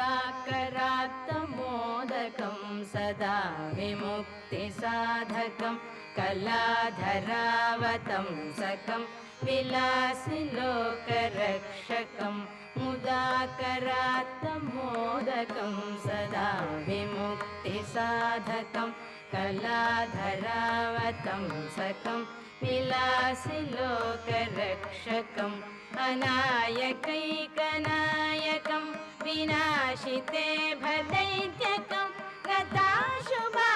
मुदाकरात्तमोदकं सदा विमुक्तिसाधकं कलाधरावतंसकं विलासिलोकरक्षकं मुदाकरात्तमोदकं सदा विमुक्तिसाधकं कलाधरावतंसकं विलासिलोकरक्षकम् अनायकैकनायकं विनाशिते भदैत्यकं गताशुभा